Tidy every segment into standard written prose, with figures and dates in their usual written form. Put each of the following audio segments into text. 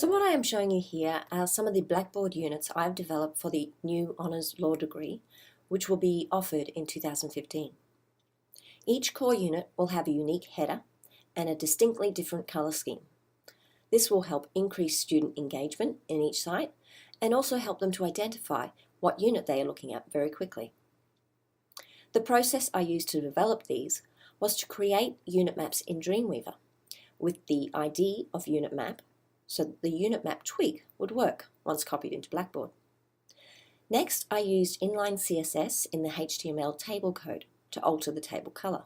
So what I am showing you here are some of the Blackboard units I've developed for the new Honours Law degree, which will be offered in 2015. Each core unit will have a unique header and a distinctly different colour scheme. This will help increase student engagement in each site and also help them to identify what unit they are looking at very quickly. The process I used to develop these was to create unit maps in Dreamweaver with the ID of unit map, so that the unit map tweak would work once copied into Blackboard. Next, I used inline CSS in the HTML table code to alter the table color.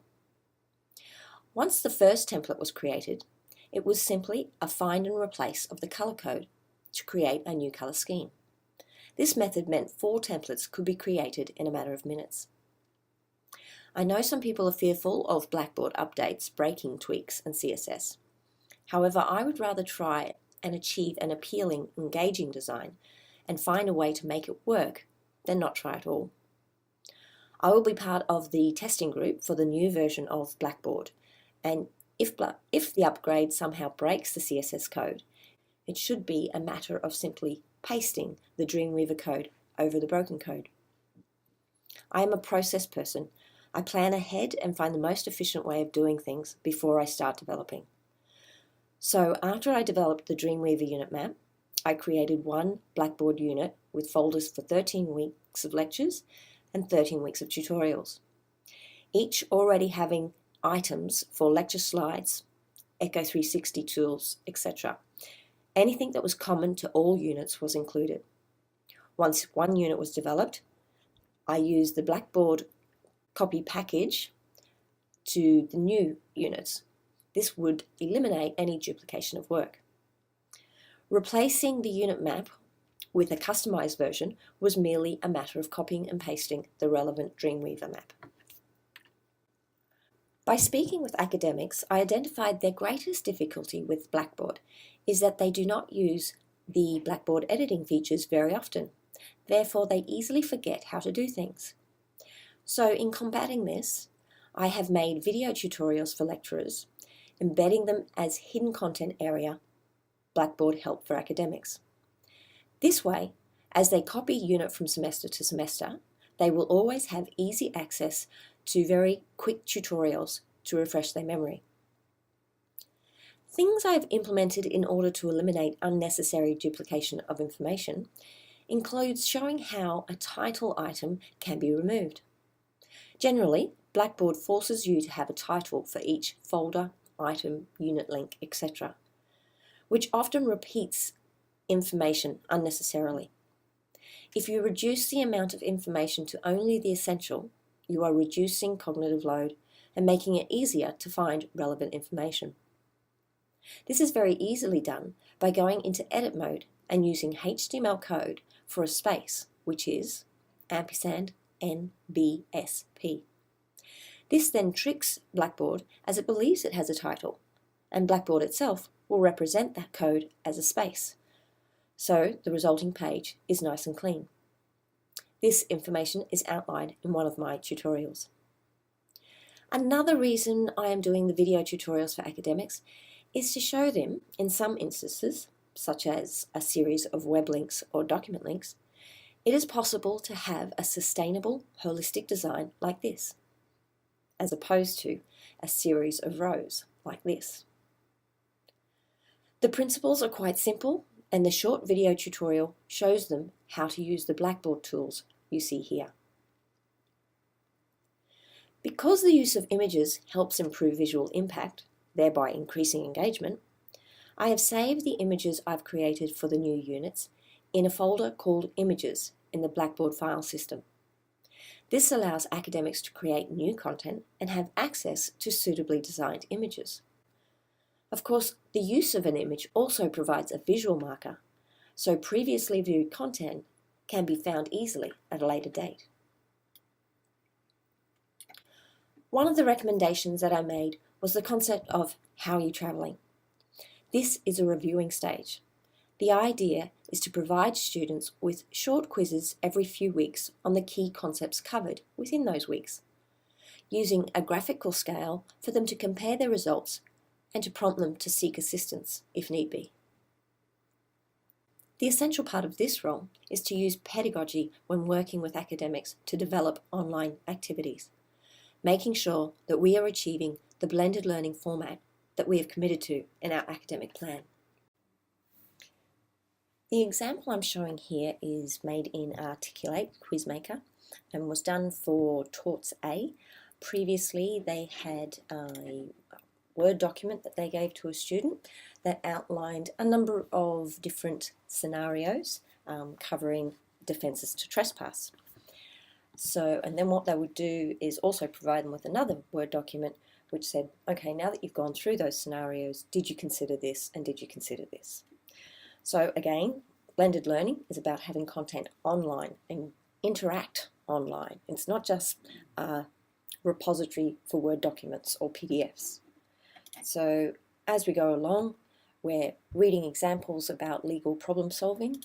Once the first template was created, it was simply a find and replace of the color code to create a new color scheme. This method meant 4 templates could be created in a matter of minutes. I know some people are fearful of Blackboard updates breaking tweaks and CSS. However, I would rather try and achieve an appealing, engaging design and find a way to make it work than not try at all. I will be part of the testing group for the new version of Blackboard, and if the upgrade somehow breaks the CSS code, it should be a matter of simply pasting the Dreamweaver code over the broken code. I am a process person. I plan ahead and find the most efficient way of doing things before I start developing. So after I developed the Dreamweaver unit map, I created one Blackboard unit with folders for 13 weeks of lectures and 13 weeks of tutorials, each already having items for lecture slides, Echo 360 tools, etc. Anything that was common to all units was included. Once one unit was developed, I used the Blackboard copy package to the new units. This would eliminate any duplication of work. Replacing the unit map with a customized version was merely a matter of copying and pasting the relevant Dreamweaver map. By speaking with academics, I identified their greatest difficulty with Blackboard is that they do not use the Blackboard editing features very often. Therefore, they easily forget how to do things. So in combating this, I have made video tutorials for lecturers, embedding them as hidden content area Blackboard Help for Academics. This way, as they copy unit from semester to semester, they will always have easy access to very quick tutorials to refresh their memory. Things I've implemented in order to eliminate unnecessary duplication of information includes showing how a title item can be removed. Generally, Blackboard forces you to have a title for each folder, item, unit link, etc., which often repeats information unnecessarily. If you reduce the amount of information to only the essential, you are reducing cognitive load and making it easier to find relevant information. This is very easily done by going into edit mode and using HTML code for a space, which is &NBSP. This then tricks Blackboard as it believes it has a title, and Blackboard itself will represent that code as a space. So the resulting page is nice and clean. This information is outlined in one of my tutorials. Another reason I am doing the video tutorials for academics is to show them, in some instances, such as a series of web links or document links, it is possible to have a sustainable, holistic design like this, as opposed to a series of rows like this. The principles are quite simple, and the short video tutorial shows them how to use the Blackboard tools you see here. Because the use of images helps improve visual impact, thereby increasing engagement, I have saved the images I've created for the new units in a folder called Images in the Blackboard file system. This allows academics to create new content and have access to suitably designed images. Of course, the use of an image also provides a visual marker, so previously viewed content can be found easily at a later date. One of the recommendations that I made was the concept of how are you travelling. This is a reviewing stage. The idea is to provide students with short quizzes every few weeks on the key concepts covered within those weeks, using a graphical scale for them to compare their results and to prompt them to seek assistance if need be. The essential part of this role is to use pedagogy when working with academics to develop online activities, making sure that we are achieving the blended learning format that we have committed to in our academic plan. The example I'm showing here is made in Articulate Quizmaker and was done for Torts A. Previously, they had a Word document that they gave to a student that outlined a number of different scenarios covering defences to trespass. And then what they would do is also provide them with another Word document which said, okay, now that you've gone through those scenarios, did you consider this and did you consider this? So again, blended learning is about having content online and interact online. It's not just a repository for Word documents or PDFs. So as we go along, we're reading examples about legal problem solving,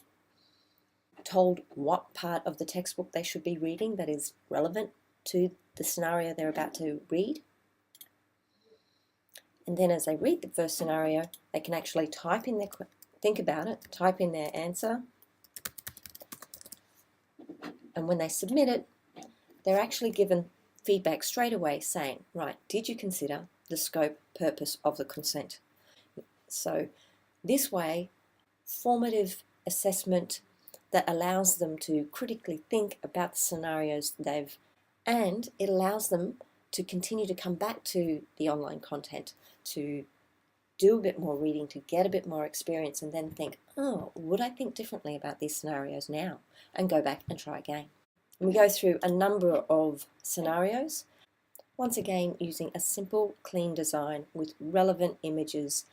told what part of the textbook they should be reading that is relevant to the scenario they're about to read. And then as they read the first scenario, they can actually type in think about it, type in their answer, and when they submit it, they're actually given feedback straight away saying, right, did you consider the scope, purpose of the consent? So this way, formative assessment that allows them to critically think about the scenarios and it allows them to continue to come back to the online content, to do a bit more reading, to get a bit more experience, and then think, oh, would I think differently about these scenarios now? And go back and try again. And we go through a number of scenarios, once again using a simple, clean design with relevant images,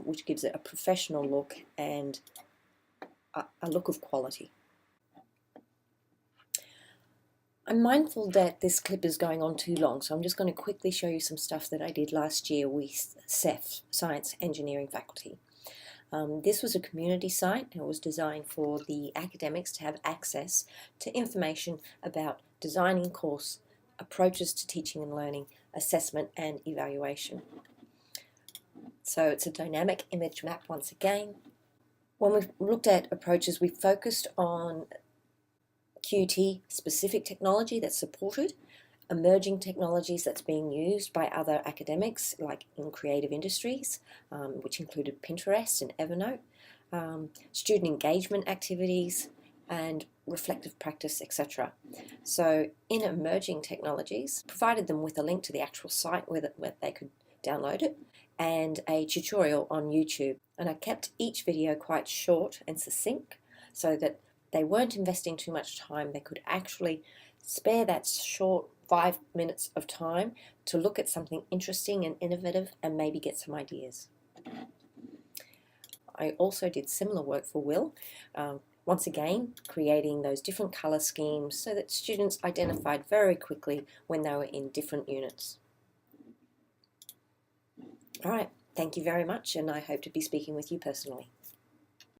which gives it a professional look and a look of quality. I'm mindful that this clip is going on too long, so I'm just going to quickly show you some stuff that I did last year with SEF, Science Engineering Faculty. This was a community site and it was designed for the academics to have access to information about designing course, approaches to teaching and learning, assessment and evaluation. So it's a dynamic image map once again. When we've looked at approaches, we focused on QUT specific technology that's supported, emerging technologies that's being used by other academics like in creative industries, which included Pinterest and Evernote, student engagement activities and reflective practice, etc. So in emerging technologies, provided them with a link to the actual site where they could download it and a tutorial on YouTube. And I kept each video quite short and succinct so that they weren't investing too much time. They could actually spare that short 5 minutes of time to look at something interesting and innovative and maybe get some ideas. I also did similar work for Will, once again creating those different colour schemes so that students identified very quickly when they were in different units. All right, thank you very much, and I hope to be speaking with you personally.